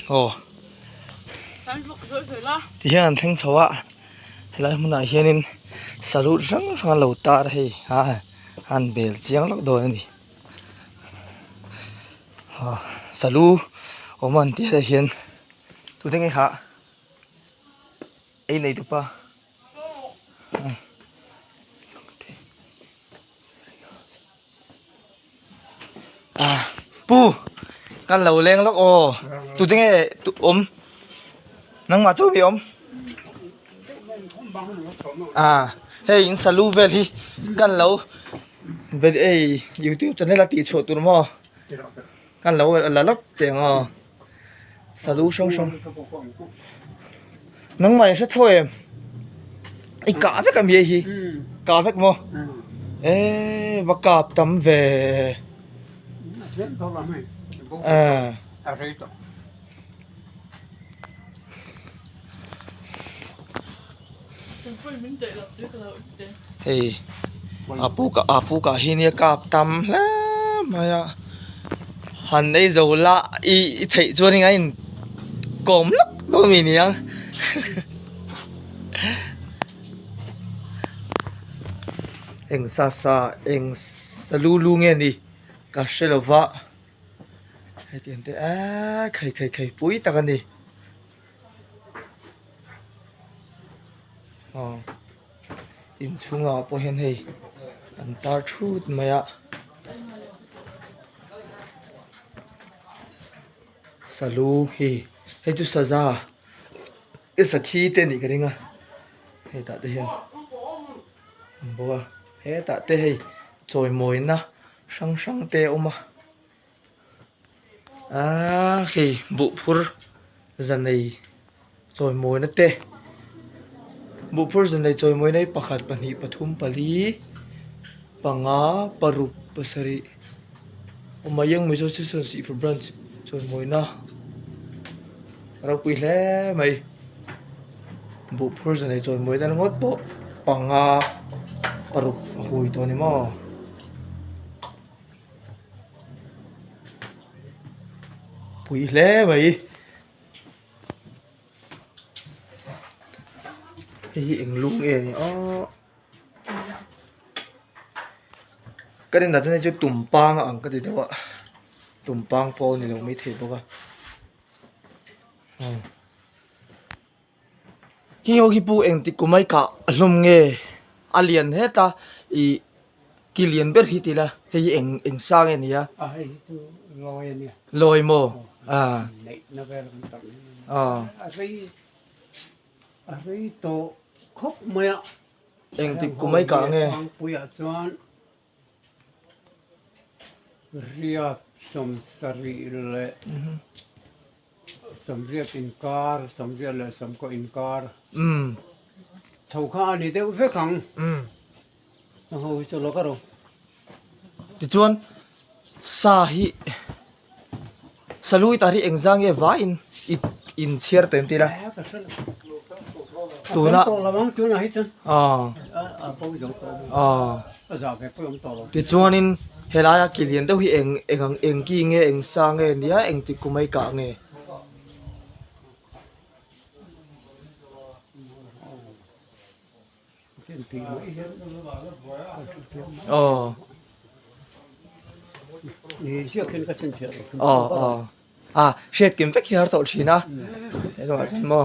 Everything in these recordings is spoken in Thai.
ồ thì hiện thành xấu ạ lại muốn nói hiện nên salut răng răng lâu ta đây ha han bel chiang lắc đồ này salut ôm anh tiếc hiện tu tiếng hạ ấy này tụi pa pu căn lầu lên lắc ồ tu tiếng tu ôm nang mà chú bị ôm hey in salut về đi căn lầu về đây YouTube cho nên là tỷ số tụi nó căn lầu là lắc tiếng salut song song nang mày sẽ thôi em anh cá với cái gì cá với mò ê và cá tắm về hey apu cả hinia cá tắm lắm mà hắn ấy dầu lạ y thấy cho nên anh cốm lắm đôi mình nhá anh sa anh salu nghe đi cả xe là vợ hay tiền thế khai bụi ta cái đi in chung à po hen hay anh ta chút mày ạ salu hi hay chú sa ra cái sa khí tên gì cái đấy à hay ta đây hen bố hay ta đây hay rồi mồi na sang tê ôm khi vụ phur dần này rồi mồi nó tê vụ phur dần này rồi mồi này pakhat pani pathum pali panga parup pasari umayang mai so si for brunch rồi mồi na rau pi le mai vụ phur dần này rồi mồi na ngot bo panga parup hui to ni mo bụi lé mày hiện luôn em cái này là cho tụm pang ăn cái gì đó ạ tụm pang po này là mấy thịt đâu cả khi họ hipu em thì cũng mấy cả lồng nghề alien hết ta i kilian biết hít là hay em sang em nhá lôi mồ cái tổ khóc mẹ em thì cũng mấy cả nghe ria som sari le som ria inkar som ria le som ko inkar chau kha ni deu ve khang ho cho lo ka ro thì chuan sa hi salui tari engzang e va in chiar tem tira tu na to la bang tu na hi chen po jong to za ve po jong to thì chuan in helaya kilian deuh hi eng ki nge eng sa nge nia eng ti kumai ka nge ni sia khen ka chen che shet kim vek hiar to china e lo san mo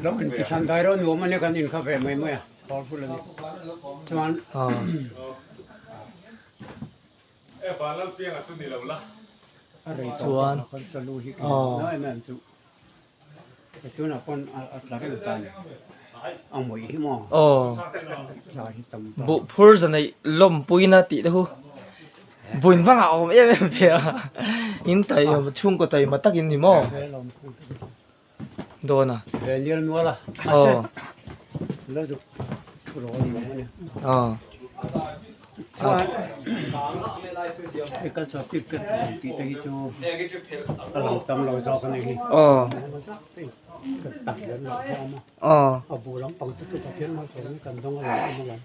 lo in ti san dai ro nu ma ne kan in kha ve mai mai powerful ni chuan balal piang chu ni lo la chuan kon salu hi na nan chu tu na kon atla ke tan ang moi hi mo la hi tam bu phur za nei lom puina ti dehu buin wanga om em pe in tai chung ko tai matak in ni mo do na le niel nu la lo chu ro ni mo ne cái con số tiếp cận thì tới cho lòng tâm lòng gió cái này tập đến lòng phong ở bù lắm bằng cái sự phát triển nó sẽ cần thông là nó làm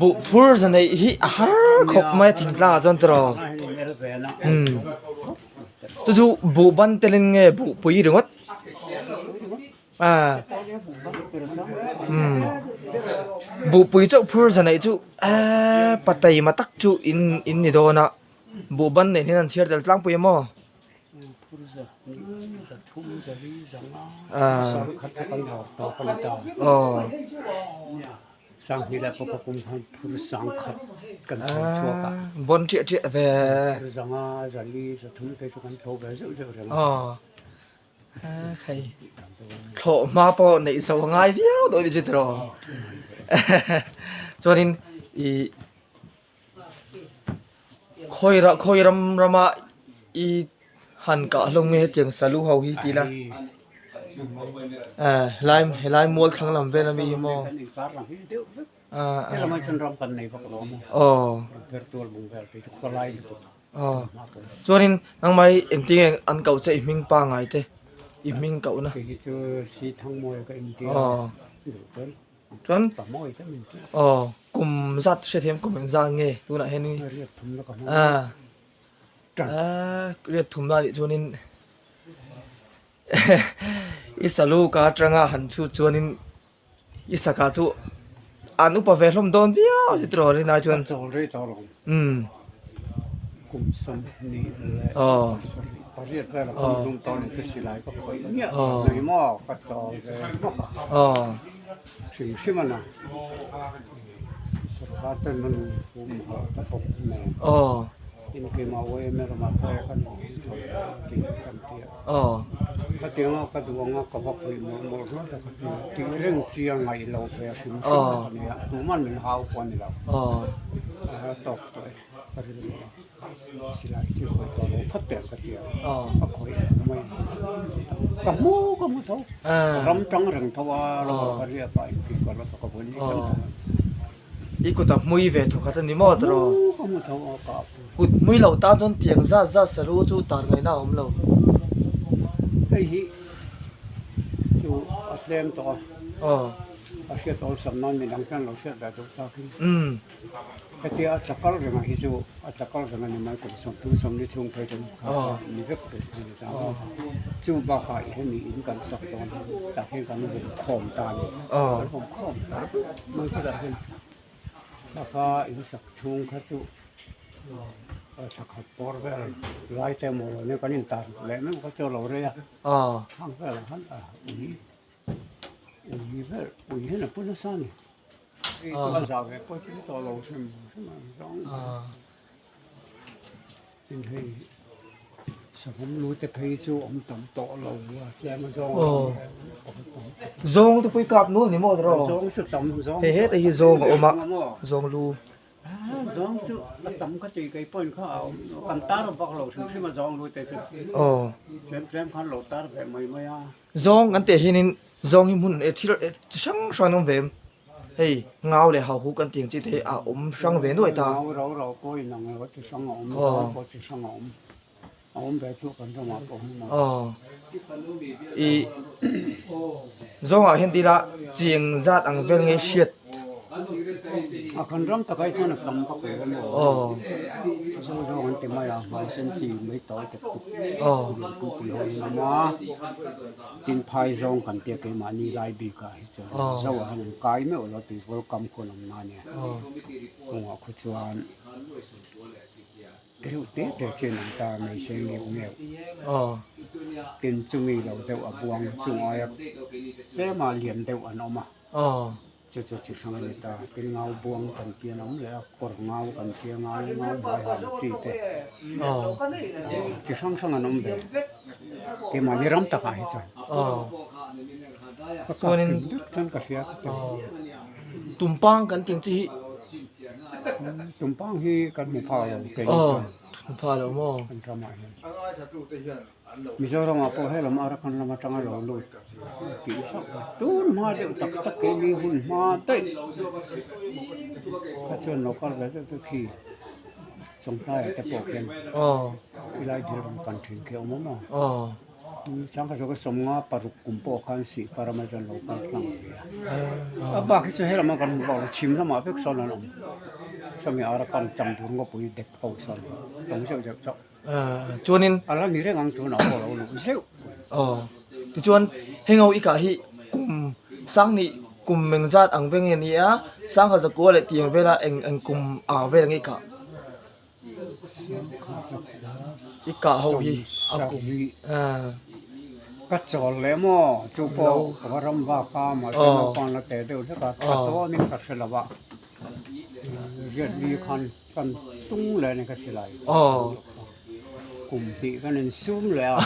bu phur za nei hi har khop mai thing la zon tro chú bộ ban tên nghe bộ bùi được mất à bộ bùi chỗ phur giờ này chú à bắt tay mà tắc chú in này đó nè bộ ban này nên share được lang bùi mò à sang thì là có cùng hàng phụ sang khát cần thâu chua cả bon chuyện về rằng là đi rồi thúng cái cần thâu về dữ dữ rồi hay thọ mà po này sầu ngay víu tôi đi chơi rồi cho nên i khôi ram rama i hàn cả lông nghe tiếng salu hầu hi tí la lai mua thằng làm về làm gì mò cái là mấy chân rong cần này bắt đầu virtual bùng về thì có lai cho nên năng mai em tiếng ăn cậu chạy mình pa ngày thế mình cậu nè thì chưa si thăng môi cái em tiếng chuẩn tao môi cho mình cùng giặt sẽ thêm cùng mình ra nghe tôi lại hay đi riết thùng lại cho nên isalu ka tranga han chu cho nên isaka chu anu pa ve hlom don bia ju tro ri na chuan rồi cùng sân đi có riết ra là cùng dung to nên tôi lại có khởi nghĩa người mò phát sòสิ่งมันน่ะสภาพเป็นมันภูมิเขาตะปบแม่ที่มันมาไว้แม่เรามาแพ้กันกินกันเตี้ยก็เตี้ยงก็ดูงก็พอคุยหมดแล้วแต่ก็ที่เรื่องเสียงไงเราแพ้สิ่งนี้ดูมันเป็นหาวควันเราตกเลยก็เรื่องสิไลที่คอยตัวเราพัดเปลี่ยนก็เตี้ยก็คอยไม่กมูโซ่รำจังเรื่องทว่าเราก็เรียกไปคือก็เราก็วันนี้กันอีกูตับมุ้ยเวทุกขันนี่มอดรอ ก็มุ้ยทว่ากับกูมุ้ยเราตาจนเตียงซาสรู้จู่ตาไม่น่าอมเราไอ้ฮีจู่อัดเล่มตัวอัดเกี่ยวกับสำนักในดังกันเราเชื่อได้ทุกท่าที่ไอ้ที่อัดจักรเรื่องฮิจูอัดจักรเรื่องนี้มันก็สมทุนสมนิชุงไปจนมีเรื่องเกิดขึ้นแล้วจู่บ้าหายให้มีอินกันสักตอนแต่ให้กันมันเป็นข่มตาแล้วผมข่มตามันก็จะเป็นแล้วก็อินสักชุงเขาจู่สักขัดปอร์เวลไล่เต็มหมดเนี่ยก็นินตาแล้วมันก็เจอเราเลยข้างเวลหันอุ้ยเวลอุ้ยเห็นปุ่นซ่านี่ตัวสาวเนี่ยก็ที่ตัวเราใช่ไหมสองจริงที่สมรู้แต่ใครสู้อมต่ำโตเราว่าแกมาซองตัวไปกับนู้นนี่มอดรอซองสุดต่ำซองเฮ้แต่ฮีซองออกมาซองรูซองสุดต่ำก็ตีไก่ป้อนเขาเอากันตาเราบอกเราถึงที่มาซองรู้แต่สุดแจมขันเราตาแบบไม่ซองกันแต่ที่นี่ซองที่มุนที่เราช่างช่างน้องเวมเฮ้ยเงาเลยเขาหูกันเตียงจีเทอมช่างเวด้วยตาเราก็ยังไงว่าจะช่างอมซองก็จะช่างอมแบบทุกคนจะมาปนอีซองเห็นทีละเจียงจัดอังเวงเชียดคันรำตะไคร้เนี่ยลำปักเลยกันหมดซองมันจะไม่เอาไม่เส้นจีไม่ต่อยแต่ตุกตุกเลยนะมาตินพายซองกันเตียกมานี่ไล่บีกายซะว่าหันกายไม่เราติดวอลกัมคนนั้นเนี่ยคงเอาคุชวนเดี๋ยวเดี๋ยวเจนตาไม่ใช่เงี้ยเงี้ยกินจุงีเราเดี๋ยวบวงจุงอ้อยเดี๋ยวมาเลี้ยงเดี๋ยวอันออกมาจะช่างเลยตาเป็นเงาบวงกันเกียน้ำเลยกดเงากันเกียเงาใบหางสีเตะจะช่างอันน้ำเดี๋ยวเกี่ยมาเนี่ยรำตะไคร้จังตัวนี้ช่างกระเทียมตุ่มปังกันเตียงจีตุ่มปังที่กันหมู่พาเราเป็นพาเราหม้อกันทำไมมิโซเรามาพอให้เรามารักกันเรามาจังเราลุยกี่สักตูนมาเดี๋ยวตักเกลีหุ่นมาเต้ก็ชวนเราก็เลยจะขี่สงสัยแต่ปกเองเวลาเดินกันถึงเขียวมั้ง sang ka so ka som nga paruk kumpo khan si para ma jan lo pa tlang ba ki se hela ma kan ba chim la ma pek son na so mi ara kan cham dur ngo pui dek pau son tong se je so chuanin ala ni re ngang tu na ko lo no se ti chuan hengau ika hi kum sang ni kum mengzat ang veng ni a sang kha zakua le tiang vela eng kum a vela ngi ka ika ho hi a kum ka chol le mo chu po waram ba ka ma se na pan la te de ka ka to ni ka se la ba riat ni khan kan tung le ni ka silai kum ti kan en sum le a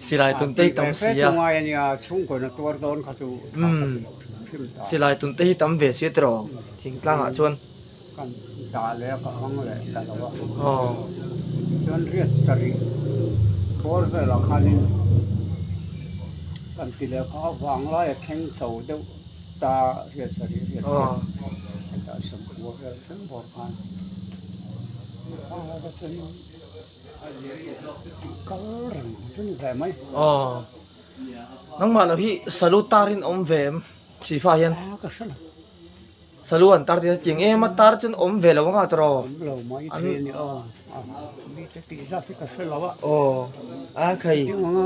silai tun tei tam fe sia chung ai ni a chung ko na tor don ka chu silai tun tei tam ve sia tro thing tlang a chuan kan da le ka hang le la la ba อ๋อ chuan riat sari por ve la khanin kan ti le kha wang la ya theng chho deuh ta riat sari riat อ๋อ ta sam ko ve theng bor khan ka chen kal ram chun ve mai อ๋อนังมาแล้วพี่สรุตารินอมเวมสีฟ้ายัน ka shan สรุอันตาร์ที่จริงมาตาร์จนอมเวลว่าไงตรอ lo mai tre ni mi te ti sa ti ka shan la ba โอ้ใคร ti nga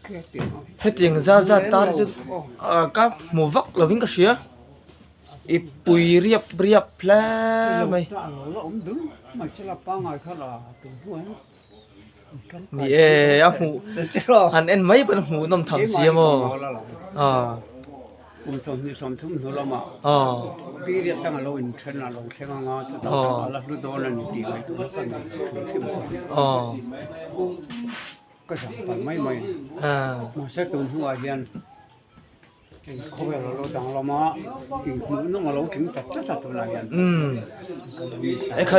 ke ti เฮ็ดยังซาตาร์จนกับหมูวักเราวิ่งกระเชียอีปุยเรียบแผลไหม ta lo om dum mai se la pa ngai kha la tu hu นี่หูอันเอ็นไม่เป็นหูน้ำทำเสียมั้งอ่า som ni som thum no lama อ๋อ pi ri tang lo in chen na lo chen nga cha ta ala lu do na ni ti mai tu ta ni chi mo อ๋อ ka sa pa mai mai อ่า ma se tu hu a hian ko ve lo dang lama ti hu no ma lo king ta cha tu na hian ไอ้ใคร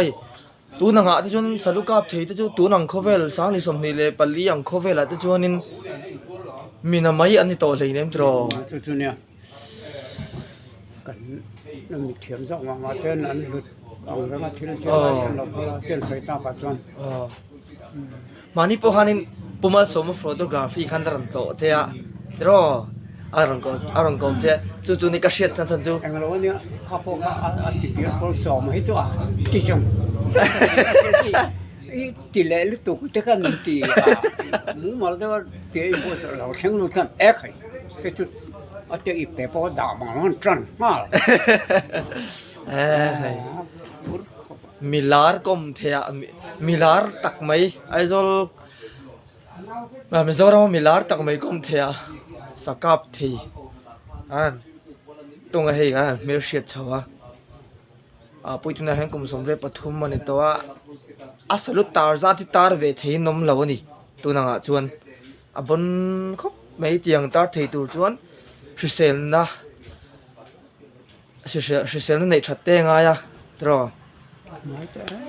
ตัวนังอ่ะที่จนสรุปกับเทที่จนตัวนังเขาเวลสร้างลิสมนี่เลยปลียังเขาเวลที่จนนินมีน้ำไม่อันนี้โตเลยเนี่ยตรอ chu chu ne kan nam ni thiam zo nga ten an lut ang ra ma thil se la lo ten sai ta ka chon มานี่พวกฮันินปุ่มสมฟอโตกราฟีขันตรันโตเจ้าตรออารมณ์ก็เจ้าจู่ๆนี่ก็เสียดสั้นๆจู่ ang lo ne kha po ka a ti pi ko so ma hi chu a ti som i ti le lu tu te kan ti mu mal de te bo so lo cheng lu kan e khai ke chu a te i pe po da ma lon tran ma มิลาร์ก็มเทียมิลาร์ตักไหมไอ้โซลไม่โซลเรามิลาร์ตักไหมก็มเทียสกับทีอันตรงไอ้กันมีเสียชัวปุยตุนแห่งกุมสมเด็จปฐุมมันตัวอาศัยลุตาร์จัที่ตาร์เวทีนมเหล่านี้ตัวนังจวนบนคบไม่เตียงตาร์ทีตัวจวนสิเซลนะสิเซลนั่นในชัดเตงไงอะตรอ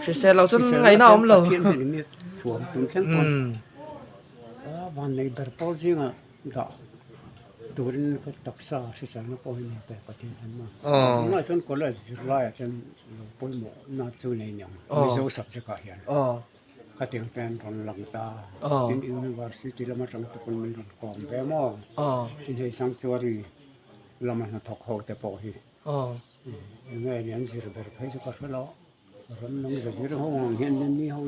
สิเซลเราจนไงน้าอมเราchuom tung chen kon van nei ber pol jinga da turin ko taksa si sa no ko ni pe patin an ma na son ko la la ya chen lo pol mo na chu nei nyam mi zo sap che ka hian ka ting pen ron lang ta tin university lama tang ta kon min ron kom be mo tin hei sanctuary lama na thok ho te po hi nge lian sir ber phai chu ka lo ron nong zo sir ho ngong hian ni ho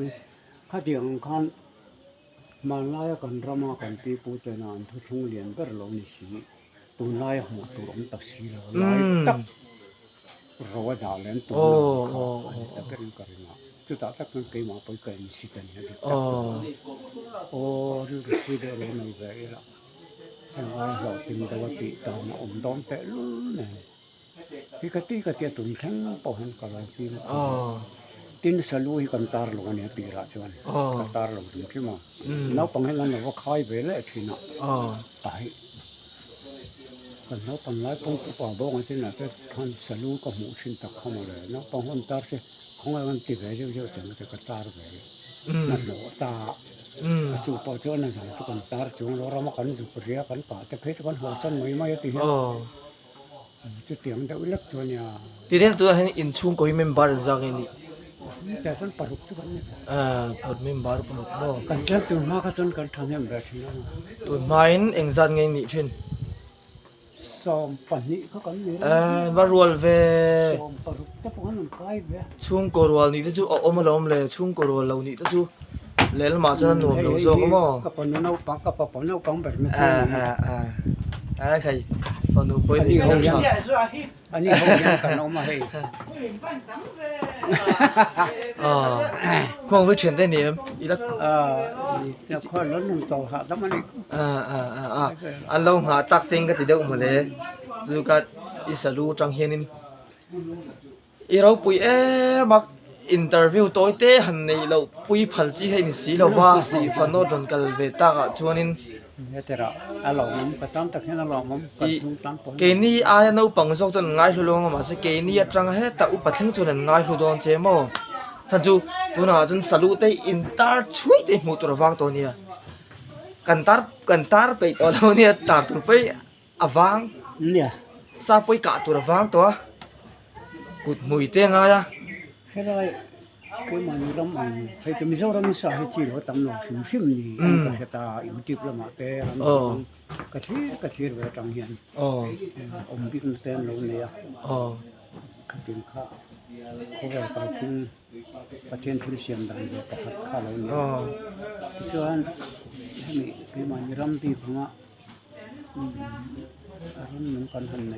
ka ting khan man lai kan rama kan pi pu te na an thu thung lian ber lo ni si tu lai hu tu rom ta si lo lai tak ro da len tu ta ber ka ringa chu ta tak kan ke ma poi ka ni si tan ya ru ru de lo nei ve la an lai lo ting da wa ti ta ma om dom te lu ne ka ti tu thang po han ka lai pi tin salu hi kan tar lo ne pi ra chuan kan tar lo ri ki ma nau pang hen lan lo khai ve le thina ai kan nau pang lai pong tu pa bo ngai tin na te than salu ka mu sin ta khom le nau pang hon tar se khong ai kan ti ve jo jo chen te ka tar ve na lo ta chu po cho na sa chu kan tar chu lo ra ma kan ju priya kan pa te phe kan ho san mai mai ti ha chu tiang da ulak chuan yaทีเดียวตัวเห็นอินชุ่งก็มีเมมเบอร์จากนี่ แต่ฉันปลุกทุกวันนี้ พอดไม่บาร์ปลุกบ่ กันเจ้าตัวมาก็ฉันกันทำอย่างแบบนี้ ตัวไม้เอ็งจันไงนี่ชิน ซ้อมปันนี้เขากันอยู่ บารวลเว ซ้อมปลุกแต่พวกนั้นใกล้เว้ย ช่วงกรวลนี่จู่อมาล้อมเลยช่วงกรวลเรานี่จู่เล่นมาจนหนุ่มหนุ่มโซก็มั่ง กับปนเอาปังกับปนเอาปังแบบนี้ ใครฟังดูไปนี่เขาชอบ อันนี้เขาเลี้ยงกันเอามาให้ ควงไปเฉียนได้เนี่ยอีลัก เนี่ยคนรถนุ่งโตหาแล้วมันอีก อันเราหาตักเจงก็ติดเดียวหมดเลยดูกันอิสรูจังเฮียนินอีเราปุยมักอินเตอร์วิวตัวเต้หันในเราปุยพัลจีให้นิสีเราว่าสีฟันโนดนกัลเวตากชวนิน เนี่ยแต่ละอารมณ์ก็ต้องแต่แค่อารมณ์ก็ทุ่งตั้งปน เกนี่อายนูปังซอกจนง่ายทุลงมาสิเกนี่จังเฮตอุปทิ้งจนง่ายทุลงเจมอท่านจูดูน่าจนสรุปได้อินเตอร์ช่วยได้หมดตัวฟังตัวเนี้ยกันตาร์ไปตัวเราเนี่ยตาร์ตัวไปอวัง เนี่ย ซาไปกะตัวฟังตัวกุดมุยเตียงอ่ะ แค่ไรคือมันรำมันให้จะมีเจ้ารำสาให้จีเราตำหนักฟิล์มนี่ก็จะตาอยู่ที่ประมาณแต่รำกระเทียมเวลาจังเห็น อ๋อ อมบิ๊กเต็มเลยเนี่ย อ๋อ ขัดกินข้าวเขาไปไปถึงประเทศที่เสียงดังเลยประคัดข้าวเราเนี่ย อ๋อ ที่ชวนให้มีคือมันรำที่ผมว่าอารมณ์เหมือนกันทันใน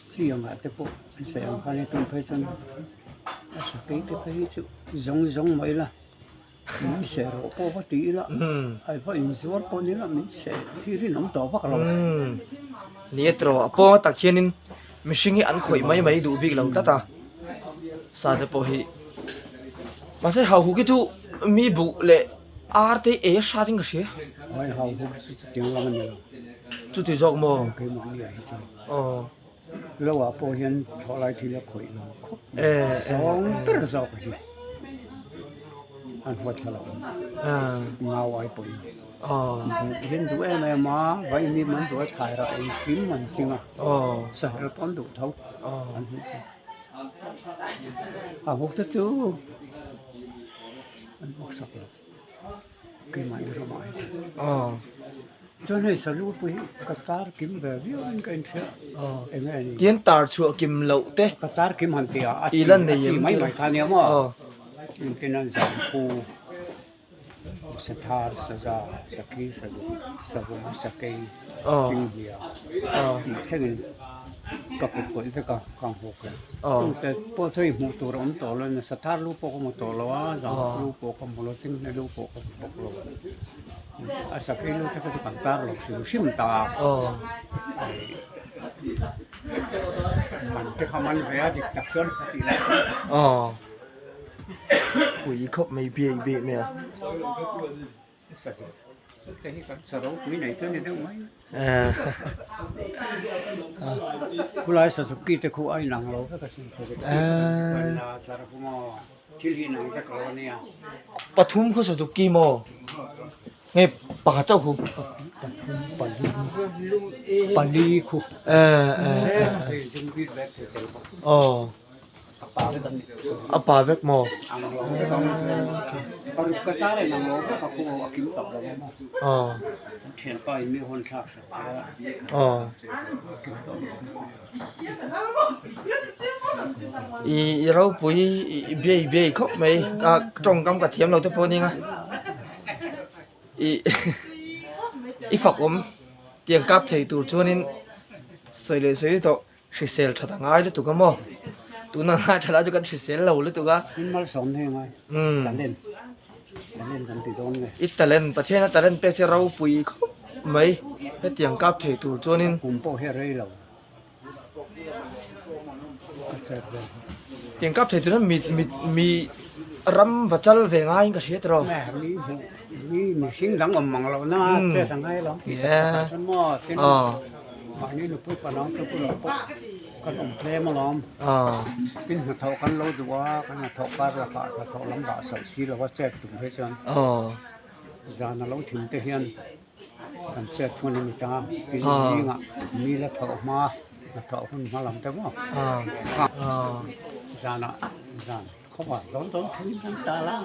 เสียงอาจจะพวกเสียงเขาในตุ้มเพชรสเกตที่giống mấy là mình sẽ rổ po bắt tí là ai phải in suốt po như là mình sẽ khi đi nóng tỏ bắt lòng นี่ตรอพอตักเชียนินมิชิงี้อันข่อยไม่ดูบิ๊กเราตาสารพอฮีมาใช่หาหูกิจูมีบุเล่อาร์ตีชาติงกษี ai hào hùng tiếng là mình nhiều จุดที่จอกมอ cái món gì hết trơn อ๋อ แล้วว่าpo hiện thọ lại thì là khỏi nó sống rất là giàu cái gì anh hoạt là ngao ai po อ๋อ hiện tụi em mà vậy nên mình tụi thải ra em kiếm mình chừng à อ๋อ sẽ là con đủ thấu อ๋อ anh hiểu chưa à một thứ chú anh một sọc rồi cái máy nó mãi อ๋อ cho nên sao lúc ấy Qatar kiếm về biết anh cái chuyện อ๋อ em nghe เตียนตาชัวกิมเหลาเต้ Qatar kiếm hàng tỷ à Ilan này chỉ giống mấy như- mấy tháng nữa อ๋อ mà cái nó giảm khu sẽ thar sẽ ra sẽ kí sẽ vùng sẽ cây sinh địa อ๋อ thì thế nàyกับปุ๋ยไปกับกองหกเลย อ๋อ แต่พอใช้หมูตัวร้อนตัวเลยนะสถานลูกโปกหมูตัวแล้วว่าลูกโปกหมูเราซึ่งในลูกโปกหกโลอาศัยลูกจะก็จะต่างตาหรอกสิชิมตา อ๋อ มันจะทำมันไปดิจักส่วนตีละ อ๋อปุ๋ยครบไม่เบี้ยเมีย แต่ที่กับสรุปปุ๋ยไหนส่วนนี้ต้องไหมผู้ร้ายสุกี้จะคู่ไอ้หนังเราก็สิ่งที่เวลาจะรับมาที่ที่หนังจะกลัวเนี่ย ปทุมคือสุกี้โมไงปากเจ้าคู ปาลีคู่ จึงวิทย์แบกเต็ม อ๋อ ป่าไปตัน อาปาเวกโม อังโลปารุกตาเลยนังโลก็เขาคู่กินตับเรา อ๋อ เขียนไปมีคนชักสัก อ๋ออีเราปุ๋ยเบี้ยครบไหมตรงกำกับเทียมเราตัวพวกนี้ไงอีฝักผมเตียงกับเทตัวชวนินสวยเลยสวยตัวสิเซลชดง่ายเลยตัวก็มอตัวนั้นง่ายชดแล้วตัวกันสิเซลเราเลยตัวก็ นี่มาสอนให้ไหมการเล่นกันติดตรงเลย อิตาเลียนประเทศนั้นตาเลียนเป็กเราปุ๋ยครบไหมให้เตียงกับเทตัวชวนิน ผมโป้ให้เลยเรา เตียงกับเทตัวนั้นมีรำวัจัลเวงง่ายก็เสียตัว แม่มีสิ่งหลังอมมังเราหน้าเจ้าทางให้เราติดสมอติดมานี่เราพูดปน้องเราพูดเราปุ๊บกันอมเพลมาล้อมกินหัวเท้ากันเราดูว่ากันหัวเท้ากันราคาหัวเท้าลำบากสาวชีเราว่าแจกถุงให้ฉันจานเราถึงเทียนกันแจกคนมีตากินนี่อ่ะมีแล้วเท้ามาเท้าคนมาลำแต่ว่าจานจานค เขาบอกร้อนทิ้งน้ำตาละ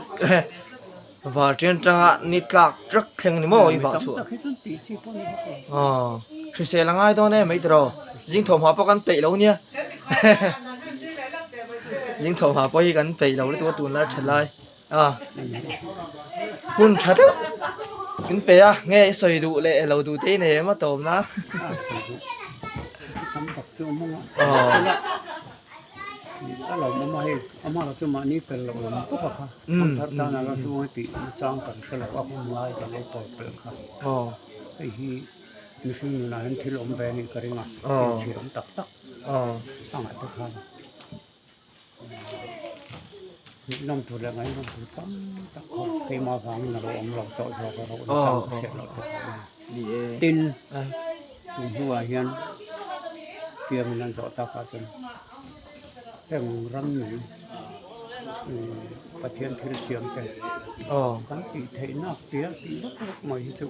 và trên trang nít lạc rất khen ni mo i va chu cái số tỷ chi phong khi xe là ngay đó nè mấy trò dính thầu hóa bao căn tệ lâu nha dính thầu hóa bao căn tệ lâu đấy tôi tuần lại trở lại hun chả thế cái bé nghe sợi đủ lệ lâu đủ thế này mà tôm na tấm tập chưa mongถ้าเราไม่เอามาเราจะมานี่เป็นเราปุ๊บอะค่ะถ้าตอนนั้นเราดูติจ้างกันเสร็จแล้วก็พุ่งไล่กันเลยปล่อยเปลือกค่ะไอ้ที่มีสิ่งอยู่นั้นที่ลมแรงนี่ก็เรียกว่าเฉียงตักตั้งอัตราค่ะน้องตัวอะไรน้องตัวตั้งตักเคยมาฟังเราเจาะเราจ้างเสร็จเราตินหัวเฮียนเตรียมนั่นเจาะตาขาจนเรื่องรังหนูประเทศที่เสียงแต่กันตีเทนักเตี้ยตีนักไม่จุ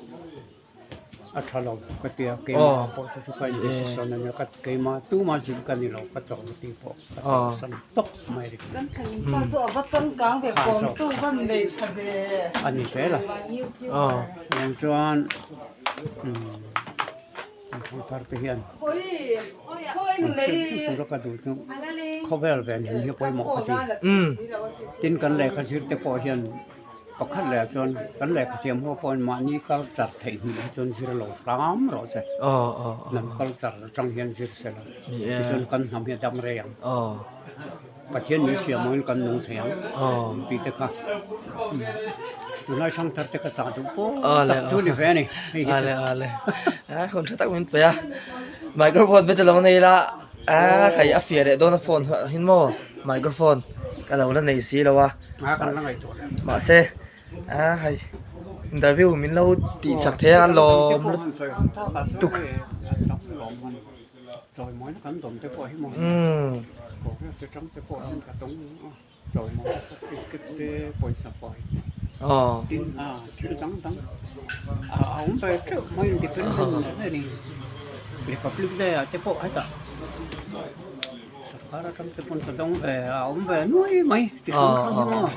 อัฐเราก็เตี้ยเกมพอสุขใจสนเนี่ยก็เกมตู้มาจิกันนี่เราก็จอดตีพอสนตกไม่ได้กันถึงพอสอบว่าต้นกลางแบบกองตู้บ้านเด็กทะเลอันนี้เสียละอย่างส่วนทางทาร์เทียนโอ้ยเลย ตัวเราก็ดูจังเขาเวลแบบนี้ไปหมดพอดีตินกันแหลกกระชิดแต่พอเห็นประคัดแหลกจนกันแหลกเทียมหัวปอนมานี่ก็จัดถึงจนสิเราล้อมเราใช่นั่นก็จัดจังเห็นสิเสร็จแล้วที่ส่วนกันทำเห็นดำแรงประเทศนี้เสียมันกันนุ่งแถงปีเตค่ะตัวน้อยช่างทัดจะกระสานทุกปุ๊บตัดชุดนี่แพ้นี่อะไรคนชอบตักมันไปไมโครโฟนไปจะลงในละใครอัฟเฟียเดโดนโฟนหินโมไมโครโฟนกันเราในสีแล้ววะมาเซ่ใครอินเตอร์วิวมินเราตีสักเท่าลมตุกจอยม้อยกันตมจะปล่อยให้มองบอกว่าสุดท้ายจะปล่อยให้กระตุ้งจอยม้อยสักกิจปล่อยสักปล่อยtin tin tăng ông về trước mấy thì phân này đi để có lúc đây cái bộ hết cả sau đó trong cái con tông về ông về nuôi mấy thì không có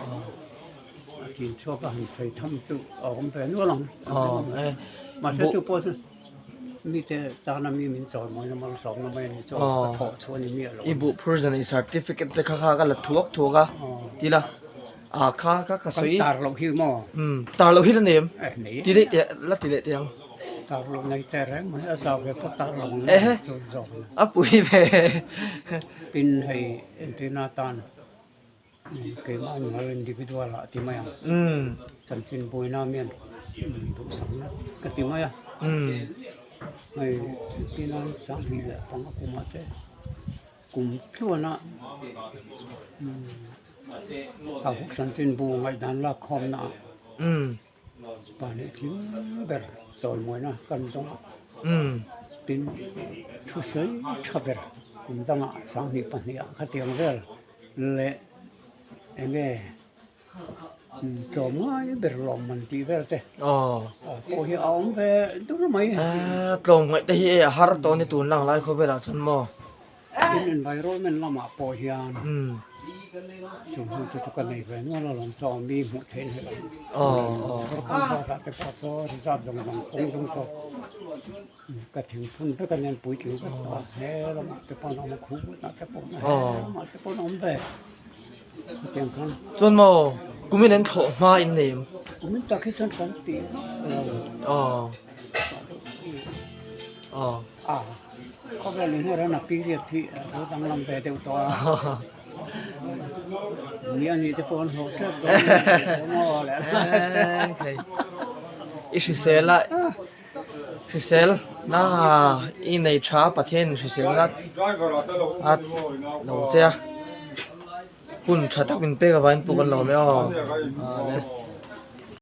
chỉ cho bạn xây thăm chú ông về nuôi lòng mà sẽ chú baoมีแต่ตอนนั้นมีจอยมวยน้ำมันสองน้ำมันจอยถอดชวนนี่อะไรอีบุพรูจันอีสัตย์ที่ฟิกเตค่ากันละทั่วกันทีละค่ากระสุนตาเราหิวหม้อตาเราหิวนั่นเองทีเด็ดละทีเด็ดยังตาเราในแต่แรงมันเอาสาวไปก็ตาเราปุ๋ยไปเป็นให้เอ็นเทนาตันเกี่ยมันมาเป็นดิบิดวละที่ไม่สันตินปุยน้ำเมียนถูกสังนะก็ที่ไม่ไม่ที่นั่นสังหิละฟังกูมาเต้กูคิดว่านะเขาพวกสันตินปูไงดันละคอมนะป่านนี้ทิ้งแบบสอนมวยนะกันตรงเป็นทุเสยชอบแบบคุณต้องสังหิปัญญาขัดเตียงเรื่องเละเองจอมว่าแบบลมมันตีแบบเต้พอเหี้ยเอาไปดูทำไมตรงไอ้ที่ฮาร์ตอนนี้ตัวนั่งไล่เขาเวลาฉันมอเป็นไวรัลมันละมาพอเหี้ยสิ่งที่จะกันในแฟนว่าเราลองซ้อมมีหัวเทนให้เราคนเขาถ้าจะพอซ้อที่ทราบจังคงต้องซ้อมก็ถึงพุ่นด้วยกันยันปุ๋ยถึงก็ต่อแห่เราจะป้อนเอามาคู่นะจะป้อนมาจะป้อนเอาไปเตียงกันจนมอกูไม่เน้นโถมาอินเนมกูไม่ตักให้สันกันตีเขาไปเรียนอะไรนักปีเรียนที่เขาตั้งลำแต่เดียวตัวนี่อันนี้จะป้อนหัวเชือกมอแหละอิชิเซลละชิเซลน่าอินในชาประเทศชิเซลละเราเจ้าคุณชัดทักเป็นเป้กับวันปุกันเราไม่ออก